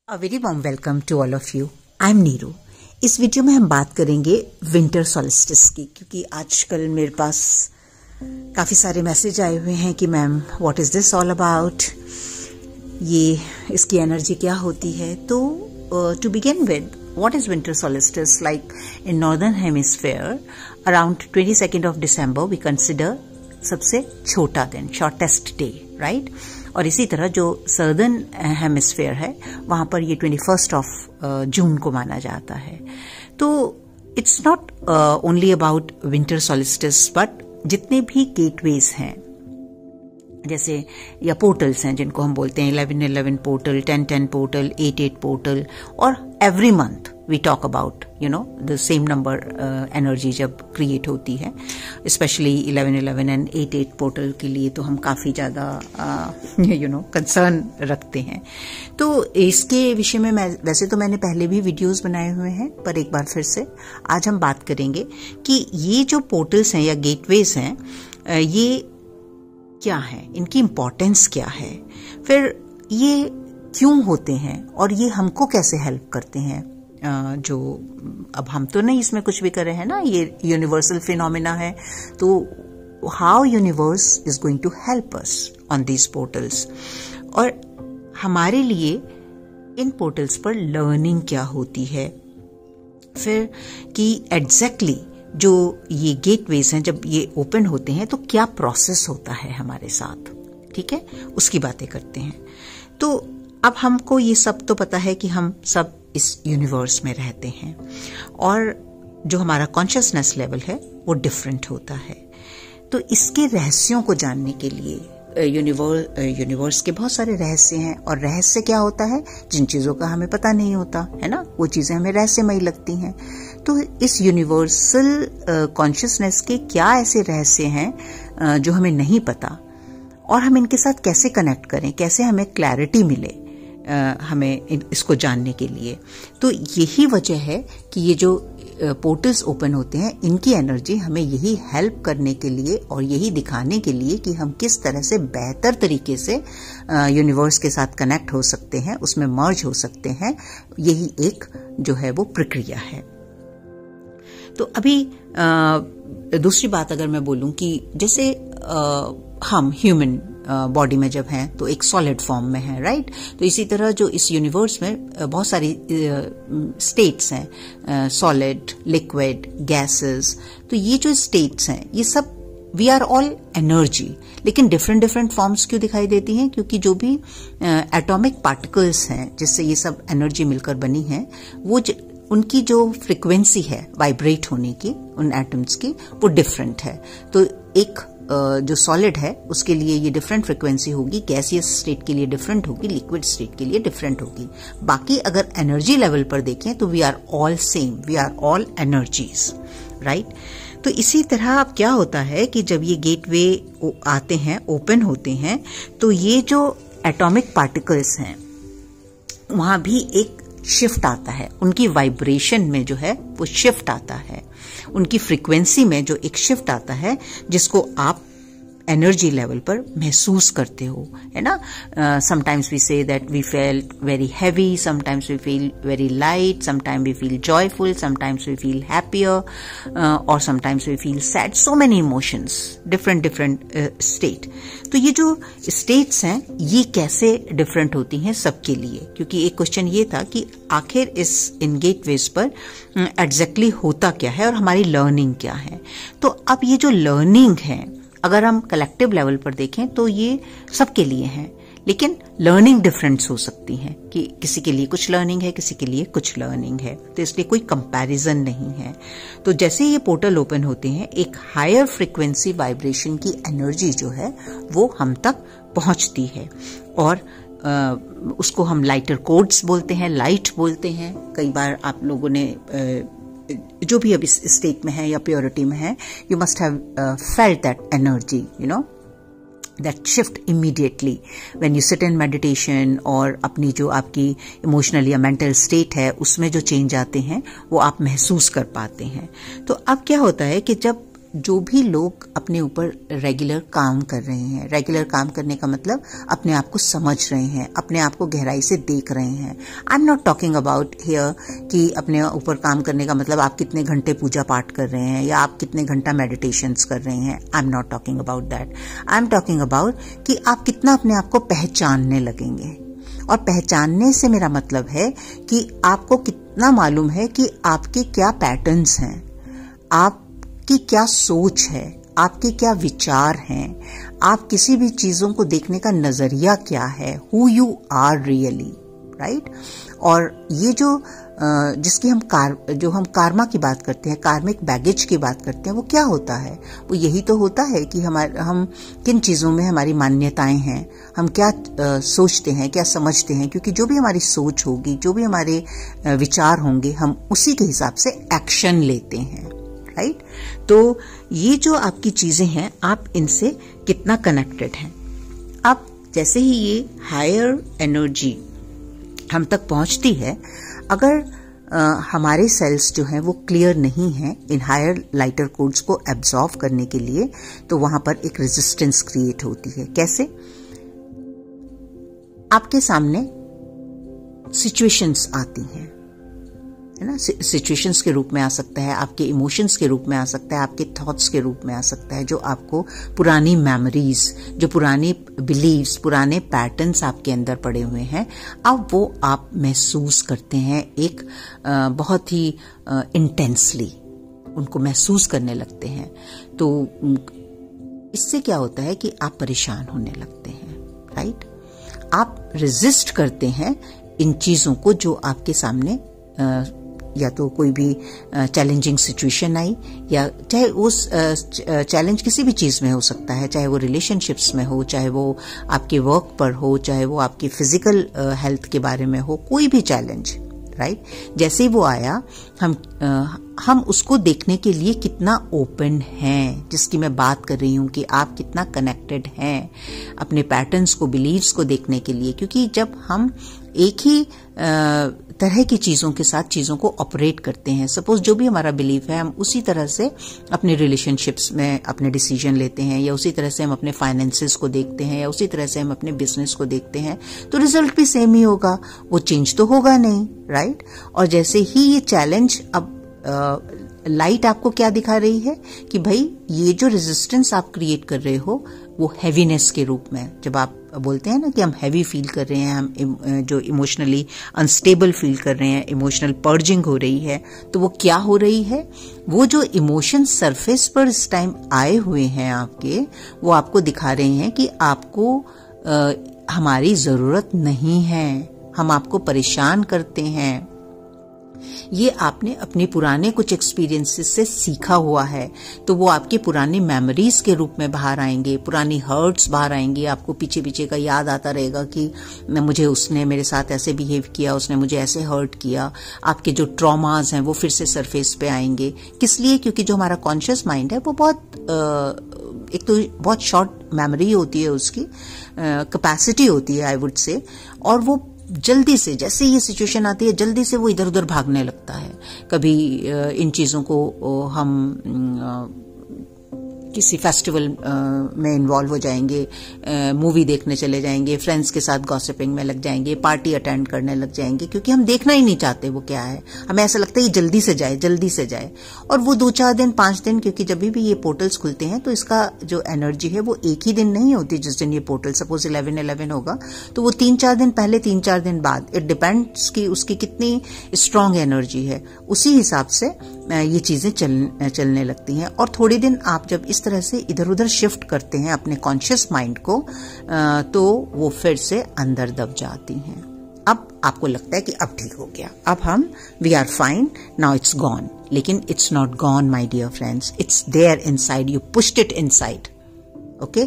A very warm welcome to all of you. I am Neeru. इस video में हम बात करेंगे विंटर सॉल्स्टिस की, क्योंकि आजकल मेरे पास काफ़ी सारे मैसेज आए हुए हैं कि ma'am what is this all about, ये इसकी एनर्जी क्या होती है। तो to begin with, what is winter solstice? Like in northern hemisphere around 22nd of December we consider सबसे छोटा दिन, शॉर्टेस्ट डे, राइट। और इसी तरह जो सर्दर्न हेमिस्फेयर है वहां पर ये 21st of June को माना जाता है। तो it's not only about winter solstice, but जितने भी गेटवेज हैं जैसे या पोर्टल्स हैं जिनको हम बोलते हैं 11-11 पोर्टल, 10-10 पोर्टल, 8-8 पोर्टल, और every month we talk about the same number energy जब क्रिएट होती है, स्पेशली 11-11 एंड 8-8 पोर्टल के लिए तो हम काफ़ी ज़्यादा कंसर्न रखते हैं। तो इसके विषय में वैसे तो मैंने पहले भी वीडियोस बनाए हुए हैं, पर एक बार फिर से आज हम बात करेंगे कि ये जो पोर्टल्स हैं या गेटवेज हैं ये क्या है, इनकी इम्पोर्टेंस क्या है, फिर ये क्यों होते हैं और ये हमको कैसे हेल्प करते हैं। जो अब हम तो नहीं इसमें कुछ भी कर रहे हैं ना, ये यूनिवर्सल फिनोमेना है, तो how universe is going to help us on these portals, और हमारे लिए इन पोर्टल्स पर लर्निंग क्या होती है, फिर कि एग्जैक्टली जो ये गेटवेज हैं जब ये ओपन होते हैं तो क्या प्रोसेस होता है हमारे साथ, ठीक है, उसकी बातें करते हैं। तो अब हमको ये सब तो पता है कि हम सब इस यूनिवर्स में रहते हैं और जो हमारा कॉन्शियसनेस लेवल है वो डिफरेंट होता है। तो इसके रहस्यों को जानने के लिए यूनिवर्स के बहुत सारे रहस्य हैं, और रहस्य क्या होता है, जिन चीजों का हमें पता नहीं होता है ना, वो चीजें हमें रहस्यमयी लगती हैं। तो इस यूनिवर्सल कॉन्शियसनेस के क्या ऐसे रहस्य हैं जो हमें नहीं पता, और हम इनके साथ कैसे कनेक्ट करें, कैसे हमें क्लैरिटी मिले हमें इसको जानने के लिए। तो यही वजह है कि ये जो पोर्टल्स ओपन होते हैं इनकी एनर्जी हमें यही हेल्प करने के लिए और यही दिखाने के लिए कि हम किस तरह से बेहतर तरीके से यूनिवर्स के साथ कनेक्ट हो सकते हैं, उसमें मर्ज हो सकते हैं। यही एक जो है वो प्रक्रिया है। तो अभी दूसरी बात अगर मैं बोलूं कि जैसे हम ह्यूमन बॉडी में जब हैं तो एक सॉलिड फॉर्म में है, राइट। तो इसी तरह जो इस यूनिवर्स में बहुत सारी स्टेट्स हैं, सॉलिड, लिक्विड, गैसेस। तो ये जो स्टेट्स हैं ये सब वी आर ऑल एनर्जी, लेकिन डिफरेंट डिफरेंट फॉर्म्स क्यों दिखाई देती हैं, क्योंकि जो भी एटॉमिक पार्टिकल्स हैं जिससे ये सब एनर्जी मिलकर बनी है वो उनकी जो फ्रीक्वेंसी है वाइब्रेट होने की उन एटम्स की वो डिफरेंट है। तो एक जो सॉलिड है उसके लिए ये डिफरेंट फ्रीक्वेंसी होगी, गैसियस स्टेट के लिए डिफरेंट होगी, लिक्विड स्टेट के लिए डिफरेंट होगी। बाकी अगर एनर्जी लेवल पर देखें तो we are all same, we are all energies, right. तो इसी तरह अब क्या होता है कि जब ये गेटवे आते हैं, ओपन होते हैं, तो ये जो एटॉमिक पार्टिकल्स हैं वहां भी एक शिफ्ट आता है, उनकी वाइब्रेशन में जो है वो शिफ्ट आता है, उनकी फ्रीक्वेंसी में जो एक शिफ्ट आता है जिसको आप एनर्जी लेवल पर महसूस करते हो, है ना। Sometimes we say that we felt very heavy, sometimes we feel very light, sometimes we feel joyful, sometimes we feel happier, और sometimes we feel sad. So many emotions, different different state. तो ये जो states हैं ये कैसे different होती हैं सबके लिए, क्योंकि एक क्वेश्चन ये था कि आखिर इन गेटवेज पर एग्जैक्टली होता क्या है और हमारी लर्निंग क्या है। तो अब ये जो लर्निंग है अगर हम कलेक्टिव लेवल पर देखें तो ये सबके लिए है, लेकिन लर्निंग डिफरेंस हो सकती है कि किसी के लिए कुछ लर्निंग है, किसी के लिए कुछ लर्निंग है, तो इसलिए कोई कंपैरिजन नहीं है। तो जैसे ये पोर्टल ओपन होते हैं एक हायर फ्रीक्वेंसी वाइब्रेशन की एनर्जी जो है वो हम तक पहुंचती है, और उसको हम लाइटर कोड्स बोलते हैं, लाइट बोलते हैं। कई बार आप लोगों ने जो भी अब इस स्टेट में है या प्योरिटी में है, you must have felt that energy, that shift immediately when you sit in meditation, और अपनी जो आपकी इमोशनल या मेंटल स्टेट है उसमें जो चेंज आते हैं वो आप महसूस कर पाते हैं। तो अब क्या होता है कि जब जो भी लोग अपने ऊपर रेगुलर काम कर रहे हैं, रेगुलर काम करने का मतलब अपने आप को समझ रहे हैं, अपने आप को गहराई से देख रहे हैं। आई am not talking about here कि अपने ऊपर काम करने का मतलब आप कितने घंटे पूजा पाठ कर रहे हैं या आप कितने घंटा मेडिटेशंस कर रहे हैं। आई am not talking about that. I am talking about कि आप कितना अपने आप को पहचानने लगेंगे। और पहचानने से मेरा मतलब है कि आपको कितना मालूम है कि आपके क्या पैटर्न्स हैं, आपकी क्या सोच है, आपके क्या विचार हैं, आप किसी भी चीजों को देखने का नजरिया क्या है, who you are really, right. और ये जो जिसकी हम कारमा की बात करते हैं, कार्मिक बैगेज की बात करते हैं, वो क्या होता है? वो यही तो होता है कि हम किन चीजों में हमारी मान्यताएं हैं, हम क्या सोचते हैं, क्या समझते हैं, क्योंकि जो भी हमारी सोच होगी, जो भी हमारे विचार होंगे, हम उसी के हिसाब से एक्शन लेते हैं, राइट। तो ये जो आपकी चीजें हैं, आप इनसे कितना कनेक्टेड हैं। अब जैसे ही ये हायर एनर्जी हम तक पहुंचती है, अगर हमारे सेल्स जो हैं वो क्लियर नहीं हैं इन हायर लाइटर कोड्स को एब्जॉर्व करने के लिए, तो वहां पर एक रेजिस्टेंस क्रिएट होती है। कैसे? आपके सामने सिचुएशंस आती हैं, है ना। सिचुएशंस के रूप में आ सकता है, आपके इमोशंस के रूप में आ सकता है, आपके थॉट्स के रूप में आ सकता है, जो आपको पुरानी मेमोरीज, जो पुरानी बिलीव्स, पुराने पैटर्न्स आपके अंदर पड़े हुए हैं, अब वो आप महसूस करते हैं एक बहुत ही इंटेंसली, उनको महसूस करने लगते हैं। तो इससे क्या होता है कि आप परेशान होने लगते हैं, राइट। आप रेजिस्ट करते हैं इन चीजों को जो आपके सामने या तो कोई भी चैलेंजिंग सिचुएशन आई, या चाहे उस चैलेंज किसी भी चीज में हो सकता है, चाहे वो रिलेशनशिप्स में हो, चाहे वो आपके वर्क पर हो, चाहे वो आपकी फिजिकल हेल्थ के बारे में हो, कोई भी चैलेंज, राइट। जैसे ही वो आया, हम उसको देखने के लिए कितना ओपन हैं, जिसकी मैं बात कर रही हूं कि आप कितना कनेक्टेड हैं अपने पैटर्न्स को, बिलीव्स को देखने के लिए। क्योंकि जब हम एक ही तरह की चीजों के साथ चीजों को ऑपरेट करते हैं, सपोज जो भी हमारा बिलीफ है, हम उसी तरह से अपने रिलेशनशिप्स में अपने डिसीजन लेते हैं, या उसी तरह से हम अपने फाइनेंसेस को देखते हैं, या उसी तरह से हम अपने बिजनेस को देखते हैं, तो रिजल्ट भी सेम ही होगा, वो चेंज तो होगा नहीं, राइट। और जैसे ही ये चैलेंज, अब लाइट आपको क्या दिखा रही है कि भाई ये जो रेजिस्टेंस आप क्रिएट कर रहे हो, वो हैवीनेस के रूप में, जब आप बोलते हैं ना कि हम हैवी फील कर रहे हैं, हम जो इमोशनली अनस्टेबल फील कर रहे हैं, इमोशनल पर्जिंग हो रही है, तो वो क्या हो रही है? वो जो इमोशन सरफेस पर इस टाइम आए हुए हैं आपके, वो आपको दिखा रहे हैं कि आपको हमारी जरूरत नहीं है, हम आपको परेशान करते हैं। ये आपने अपने पुराने कुछ एक्सपीरियंसेस से सीखा हुआ है, तो वो आपके पुरानी मेमोरीज के रूप में बाहर आएंगे, पुरानी हर्ट्स बाहर आएंगे। आपको पीछे पीछे का याद आता रहेगा कि मुझे उसने मेरे साथ ऐसे बिहेव किया, उसने मुझे ऐसे हर्ट किया। आपके जो ट्रॉमाज हैं वो फिर से सरफेस पे आएंगे। किस लिए? क्योंकि जो हमारा कॉन्शियस माइंड है वो एक तो बहुत शॉर्ट मेमोरी होती है, उसकी कैपेसिटी होती है, आई वुड से, और वो जल्दी से, जैसे ये सिचुएशन आती है, जल्दी से वो इधर उधर भागने लगता है। कभी इन चीजों को हम किसी फेस्टिवल में इन्वॉल्व हो जाएंगे, मूवी देखने चले जाएंगे, फ्रेंड्स के साथ गॉसिपिंग में लग जाएंगे, पार्टी अटेंड करने लग जाएंगे, क्योंकि हम देखना ही नहीं चाहते वो क्या है। हमें ऐसा लगता है ये जल्दी से जाए, जल्दी से जाए। और वो 2-4 दिन 5 दिन, क्योंकि जब भी ये पोर्टल्स खुलते हैं तो इसका जो एनर्जी है वो एक ही दिन नहीं होती। जिस दिन ये पोर्टल सपोज 11/11 होगा, तो वो 3-4 दिन पहले, 3-4 दिन बाद, इट डिपेंड्स कि उसकी कितनी स्ट्रांग एनर्जी है, उसी हिसाब से ये चीजें चलने लगती हैं। और थोड़े दिन आप जब इस तरह से इधर उधर शिफ्ट करते हैं अपने कॉन्शियस माइंड को, तो वो फिर से अंदर दब जाती हैं। अब आपको लगता है कि अब ठीक हो गया, अब we are fine, now it's gone. लेकिन it's not gone my dear friends, it's there inside, you pushed it inside. Okay,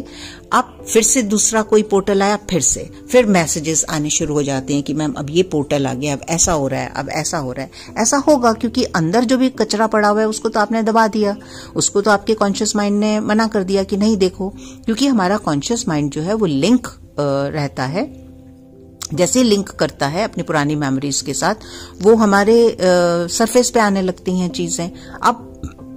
अब फिर से दूसरा कोई पोर्टल आया, फिर मैसेजेस आने शुरू हो जाते हैं कि मैम अब ये पोर्टल आ गया, अब ऐसा हो रहा है, अब ऐसा हो रहा है। ऐसा होगा क्योंकि अंदर जो भी कचरा पड़ा हुआ है उसको तो आपने दबा दिया, उसको तो आपके कॉन्शियस माइंड ने मना कर दिया कि नहीं देखो। क्योंकि हमारा कॉन्शियस माइंड जो है वो लिंक रहता है, जैसे लिंक करता है अपनी पुरानी मेमोरीज के साथ, वो हमारे सरफेस पे आने लगती हैं चीजें। अब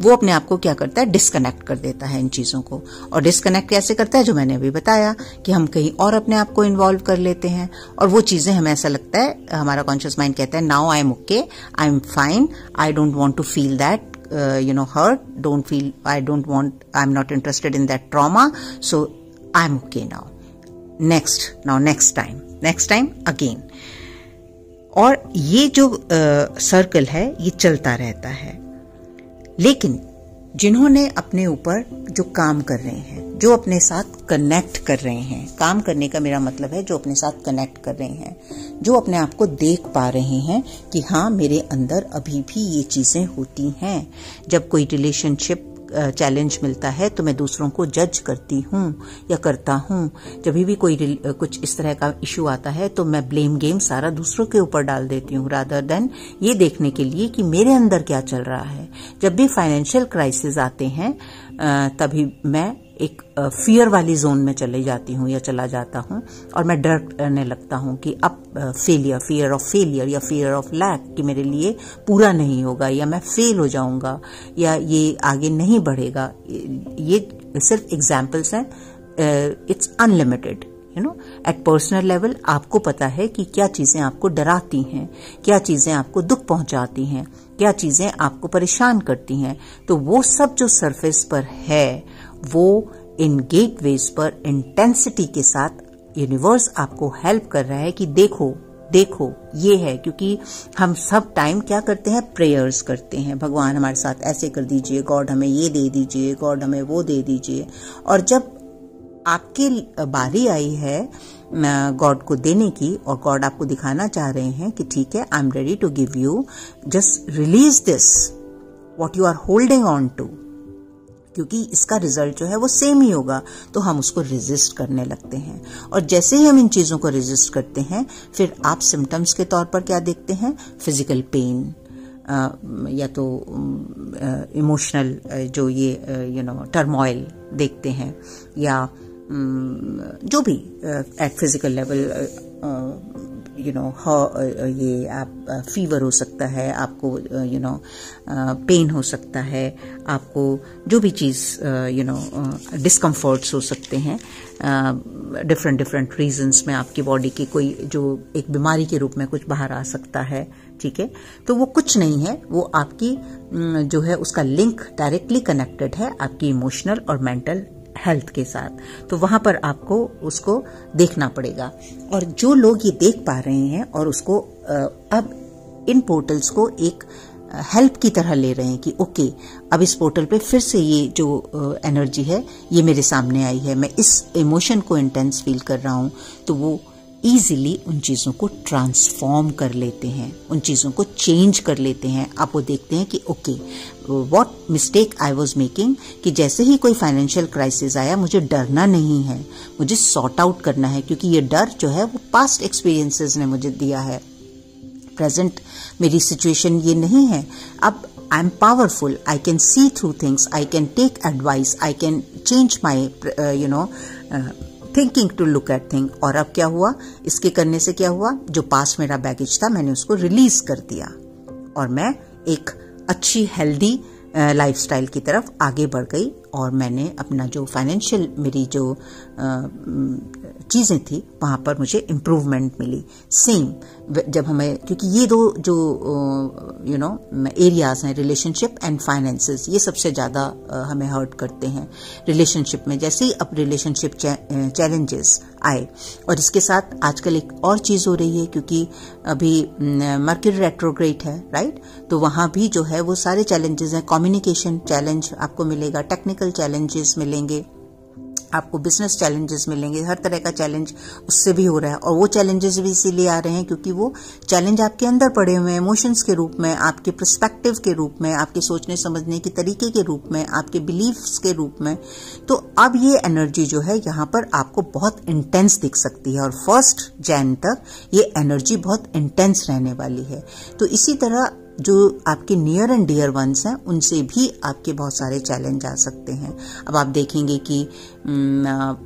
वो अपने आप को क्या करता है, डिस्कनेक्ट कर देता है इन चीजों को। और डिस्कनेक्ट कैसे करता है, जो मैंने अभी बताया कि हम कहीं और अपने आप को इन्वॉल्व कर लेते हैं और वो चीजें हमें ऐसा लगता है, हमारा कॉन्शियस माइंड कहता है now I am okay, I am fine, I don't want to feel that hurt, don't feel, I'm not interested in that trauma, so I'm okay now. Next time again. और ये जो circle है ये चलता रहता है। लेकिन जिन्होंने अपने ऊपर जो काम कर रहे हैं, जो अपने साथ कनेक्ट कर रहे हैं, काम करने का मेरा मतलब है जो अपने साथ कनेक्ट कर रहे हैं, जो अपने आप को देख पा रहे हैं कि हाँ मेरे अंदर अभी भी ये चीजें होती हैं। जब कोई रिलेशनशिप चैलेंज मिलता है तो मैं दूसरों को जज करती हूँ या करता हूँ। जब भी कोई कुछ इस तरह का इशू आता है तो मैं ब्लेम गेम सारा दूसरों के ऊपर डाल देती हूँ, रादर देन ये देखने के लिए कि मेरे अंदर क्या चल रहा है। जब भी फाइनेंशियल क्राइसिस आते हैं तभी मैं एक फियर वाली जोन में चले जाती हूँ या चला जाता हूँ और मैं डरने लगता हूँ कि अब फियर ऑफ फेलियर या फियर ऑफ लैक, कि मेरे लिए पूरा नहीं होगा या मैं फेल हो जाऊंगा या ये आगे नहीं बढ़ेगा। ये सिर्फ एग्जाम्पल्स हैं, it's unlimited. Eight personal level आपको पता है कि क्या चीजें आपको डराती हैं, क्या चीजें आपको दुख पहुंचाती हैं, क्या चीजें आपको परेशान करती हैं। तो वो सब जो सरफेस पर है वो इन गेटवेज पर इंटेंसिटी के साथ यूनिवर्स आपको हेल्प कर रहा है कि देखो ये है। क्योंकि हम सब टाइम क्या करते हैं, प्रेयर्स करते हैं, भगवान हमारे साथ ऐसे कर दीजिए, गॉड हमें ये दे दीजिए, गॉड हमें वो दे दीजिए। और जब आपकी बारी आई है गॉड को देने की और गॉड आपको दिखाना चाह रहे हैं कि ठीक है, I am ready to give you, just release this what you are holding on to, क्योंकि इसका रिजल्ट जो है वो सेम ही होगा। तो हम उसको रेजिस्ट करने लगते हैं और जैसे ही हम इन चीजों को रेजिस्ट करते हैं फिर आप सिम्टम्स के तौर पर क्या देखते हैं, फिजिकल पेन या तो इमोशनल जो ये टर्मोइल देखते हैं, या जो भी एट फिजिकल लेवल ये आप फीवर हो सकता है, आपको पेन हो सकता है, आपको जो भी चीज़ डिस्कम्फर्ट्स हो सकते हैं डिफरेंट रीजंस में। आपकी बॉडी की कोई जो एक बीमारी के रूप में कुछ बाहर आ सकता है, ठीक है। तो वो कुछ नहीं है, वो आपकी जो है उसका लिंक डायरेक्टली कनेक्टेड है आपकी इमोशनल और मेंटल हेल्थ के साथ। तो वहां पर आपको उसको देखना पड़ेगा। और जो लोग ये देख पा रहे हैं और उसको अब इन पोर्टल्स को एक हेल्प की तरह ले रहे हैं कि ओके, अब इस पोर्टल पे फिर से ये जो एनर्जी है ये मेरे सामने आई है, मैं इस इमोशन को इंटेंस फील कर रहा हूं, तो वो इजीली उन चीज़ों को ट्रांसफॉर्म कर लेते हैं, उन चीज़ों को चेंज कर लेते हैं। आप वो देखते हैं कि okay, what mistake I was making, कि जैसे ही कोई फाइनेंशियल क्राइसिस आया मुझे डरना नहीं है, मुझे सॉर्ट आउट करना है, क्योंकि ये डर जो है वो पास्ट एक्सपीरियंसेस ने मुझे दिया है। प्रेजेंट मेरी सिचुएशन ये नहीं है। अब I am powerful, I can see through things, I can take advice, I can change my thinking to look at thing. और अब क्या हुआ, इसके करने से क्या हुआ, जो पास मेरा बैगेज था मैंने उसको रिलीज कर दिया और मैं एक अच्छी हेल्दी लाइफस्टाइल की तरफ आगे बढ़ गई। और मैंने अपना जो फाइनेंशियल मेरी जो चीज़ें थी वहाँ पर मुझे इम्प्रूवमेंट मिली। सेम जब हमें, क्योंकि ये दो जो एरियाज हैं, रिलेशनशिप एंड फाइनेंसेस, ये सबसे ज़्यादा हमें हर्ट करते हैं रिलेशनशिप में। जैसे ही अब रिलेशनशिप चैलेंजेस आए, और इसके साथ आजकल एक और चीज़ हो रही है, क्योंकि अभी मर्क्यूरी रेट्रोग्रेड है, राइट, तो वहाँ भी जो है वो सारे चैलेंजेस हैं। कम्युनिकेशन चैलेंज आपको मिलेगा, टेक्निकल चैलेंजेस मिलेंगे आपको, बिजनेस चैलेंजेस मिलेंगे, हर तरह का चैलेंज उससे भी हो रहा है। और वो चैलेंजेस भी इसीलिए आ रहे हैं क्योंकि वो चैलेंज आपके अंदर पड़े हुए हैं, इमोशंस के रूप में, आपके पर्सपेक्टिव के रूप में, आपके सोचने समझने के तरीके के रूप में, आपके बिलीफ्स के रूप में। तो अब ये एनर्जी जो है यहाँ पर आपको बहुत इंटेंस दिख सकती है और 1 जनवरी तक ये एनर्जी बहुत इंटेंस रहने वाली है। तो इसी तरह जो आपके नियर एंड डियर वंस हैं उनसे भी आपके बहुत सारे चैलेंज आ सकते हैं। अब आप देखेंगे कि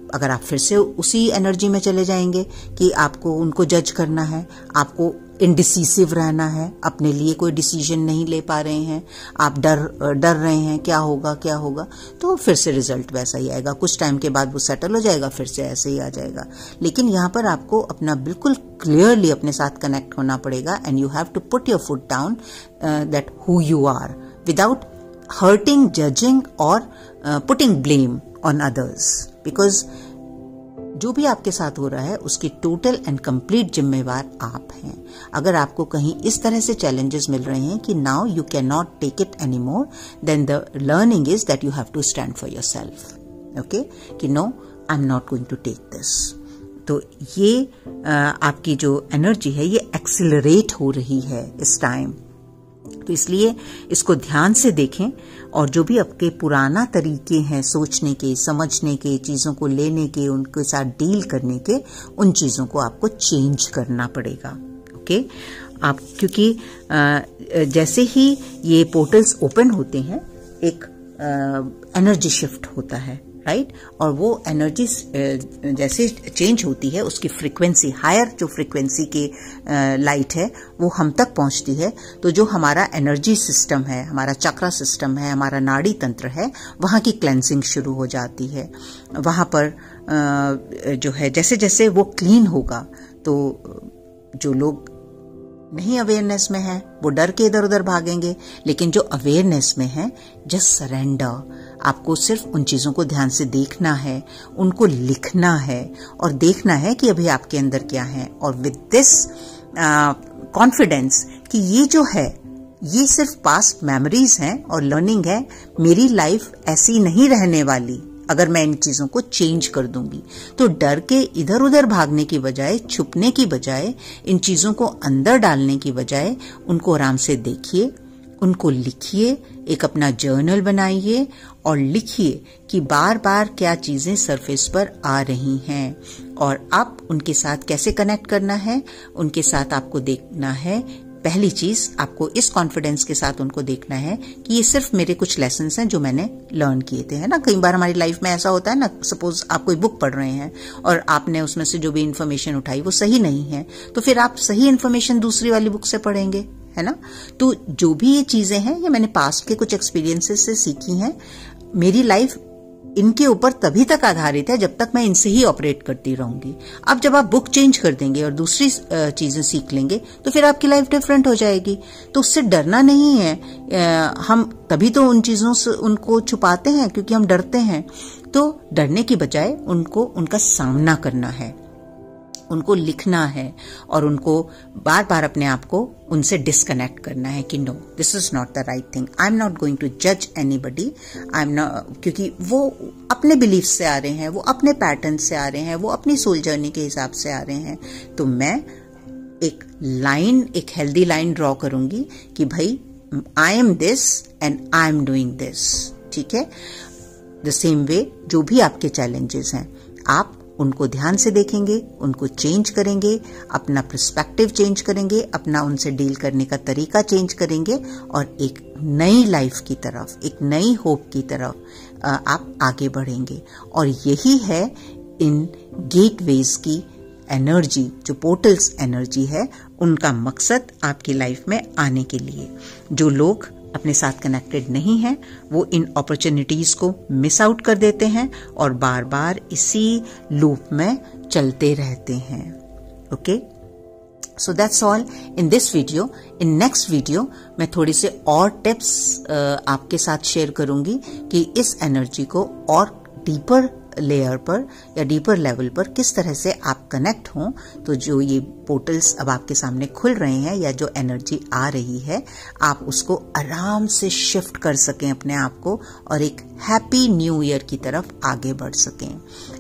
अगर आप फिर से उसी एनर्जी में चले जाएंगे कि आपको उनको जज करना है, आपको इंडिसिसिव रहना है, अपने लिए कोई डिसीजन नहीं ले पा रहे हैं, आप डर रहे हैं क्या होगा, तो फिर से रिजल्ट वैसा ही आएगा। कुछ टाइम के बाद वो सेटल हो जाएगा, फिर से ऐसे ही आ जाएगा। लेकिन यहाँ पर आपको अपना बिल्कुल क्लियरली अपने साथ कनेक्ट होना पड़ेगा and you have to put your foot down that who you are without hurting, judging और putting blame on others, because जो भी आपके साथ हो रहा है उसकी टोटल एंड कंप्लीट जिम्मेवार आप हैं। अगर आपको कहीं इस तरह से चैलेंजेस मिल रहे हैं कि now you can not take it any more, then the learning is that you have to stand for your self, okay, कि no I am not going to take this. तो ये आपकी जो एनर्जी है ये एक्सिलरेट हो रही है इस टाइम, तो इसलिए इसको ध्यान से देखें और जो भी आपके पुराना तरीके हैं सोचने के, समझने के, चीजों को लेने के, उनके साथ डील करने के, उन चीजों को आपको चेंज करना पड़ेगा, ओके। आप क्योंकि जैसे ही ये पोर्टल्स ओपन होते हैं एक एनर्जी शिफ्ट होता है, राइट, और वो एनर्जी जैसे चेंज होती है उसकी फ्रीक्वेंसी, हायर जो फ्रीक्वेंसी की लाइट है वो हम तक पहुंचती है, तो जो हमारा एनर्जी सिस्टम है, हमारा चक्रा सिस्टम है, हमारा नाड़ी तंत्र है, वहां की क्लेंसिंग शुरू हो जाती है। वहां पर जो है जैसे जैसे वो क्लीन होगा तो जो लोग नहीं अवेयरनेस में है वो डर के इधर उधर भागेंगे, लेकिन जो अवेयरनेस में है जस्ट सरेंडर। आपको सिर्फ उन चीजों को ध्यान से देखना है, उनको लिखना है और देखना है कि अभी आपके अंदर क्या है, और विद दिस कॉन्फिडेंस कि ये जो है ये सिर्फ पास्ट मेमोरीज हैं और लर्निंग है, मेरी लाइफ ऐसी नहीं रहने वाली अगर मैं इन चीजों को चेंज कर दूंगी। तो डर के इधर उधर भागने की बजाय, छुपने की बजाय, इन चीजों को अंदर डालने की बजाय उनको आराम से देखिए, उनको लिखिए, एक अपना जर्नल बनाइए और लिखिए कि बार बार क्या चीजें सरफेस पर आ रही हैं और आप उनके साथ कैसे कनेक्ट करना है। उनके साथ आपको देखना है, पहली चीज आपको इस कॉन्फिडेंस के साथ उनको देखना है कि ये सिर्फ मेरे कुछ लेसन्स हैं जो मैंने लर्न किए थे, है ना। कई बार हमारी लाइफ में ऐसा होता है ना, सपोज आप कोई बुक पढ़ रहे हैं और आपने उसमें से जो भी इन्फॉर्मेशन उठाई वो सही नहीं है, तो फिर आप सही इन्फॉर्मेशन दूसरी वाली बुक से पढ़ेंगे, है ना। तो जो भी ये चीजें हैं ये मैंने पास्ट के कुछ एक्सपीरियंसेस से सीखी हैं। मेरी लाइफ इनके ऊपर तभी तक आधारित है जब तक मैं इनसे ही ऑपरेट करती रहूंगी। अब जब आप बुक चेंज कर देंगे और दूसरी चीजें सीख लेंगे तो फिर आपकी लाइफ डिफरेंट हो जाएगी। तो उससे डरना नहीं है। हम तभी तो उन चीजों से उनको छुपाते हैं क्योंकि हम डरते हैं। तो डरने की बजाय उनको उनका सामना करना है, उनको लिखना है और उनको बार बार अपने आप को उनसे डिस्कनेक्ट करना है कि no, this is not the right thing, I am not going to जज एनीबडी, आई एम नॉट, क्योंकि वो अपने बिलीफ से आ रहे हैं, वो अपने पैटर्न से आ रहे हैं, वो अपनी सोल जर्नी के हिसाब से आ रहे हैं। तो मैं एक लाइन, एक हेल्दी लाइन ड्रॉ करूंगी कि भाई I am this and I am doing this, ठीक है। द सेम वे जो भी आपके चैलेंजेस हैं आप उनको ध्यान से देखेंगे, उनको चेंज करेंगे, अपना पर्सपेक्टिव चेंज करेंगे, अपना उनसे डील करने का तरीका चेंज करेंगे और एक नई लाइफ की तरफ, एक नई होप की तरफ आप आगे बढ़ेंगे। और यही है इन गेटवेज की एनर्जी, जो पोर्टल्स एनर्जी है, उनका मकसद आपकी लाइफ में आने के लिए। जो लोग अपने साथ कनेक्टेड नहीं हैं वो इन अपॉर्चुनिटीज को मिस आउट कर देते हैं और बार बार इसी लूप में चलते रहते हैं। Okay, so that's all in this video. In next video मैं थोड़ी से और टिप्स आपके साथ शेयर करूंगी कि इस एनर्जी को और डीपर लेयर पर या डीपर लेवल पर किस तरह से आप कनेक्ट हों, तो जो ये पोर्टल्स अब आपके सामने खुल रहे हैं या जो एनर्जी आ रही है आप उसको आराम से शिफ्ट कर सकें अपने आप को और एक हैप्पी न्यू ईयर की तरफ आगे बढ़ सकें।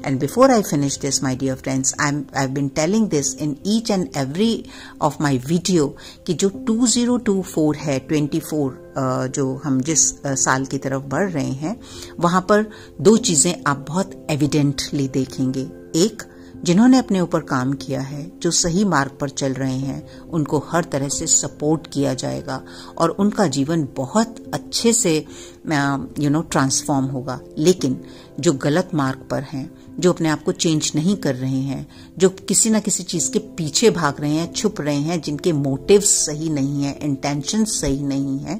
And before I finish this my dear friends, I have been telling this in each and every of my video कि जो 2024 है, 24 जो हम जिस साल की तरफ बढ़ रहे हैं, वहां पर दो चीजें आप बहुत एविडेंटली देखेंगे। एक, जिन्होंने अपने ऊपर काम किया है, जो सही मार्ग पर चल रहे हैं, उनको हर तरह से सपोर्ट किया जाएगा और उनका जीवन बहुत अच्छे से ट्रांसफॉर्म होगा। लेकिन जो गलत मार्ग पर हैं, जो अपने आप को चेंज नहीं कर रहे हैं, जो किसी ना किसी चीज के पीछे भाग रहे हैं, छुप रहे हैं, जिनके मोटिव्स सही नहीं है, इंटेंशंस सही नहीं है,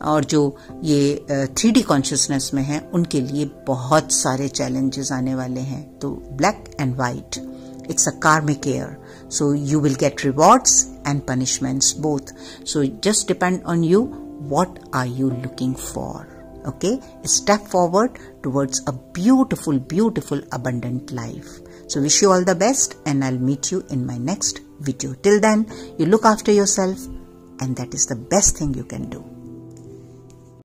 और जो ये 3D कॉन्शियसनेस में है, उनके लिए बहुत सारे चैलेंजेस आने वाले हैं। तो black and white, it's a karmic year, so you will get rewards and punishments both. So just depend on you, what are you looking for? Okay, step forward towards a beautiful, beautiful, abundant life. So wish you all the best, and I'll meet you in my next video. Till then, you look after yourself, and that is the best thing you can do.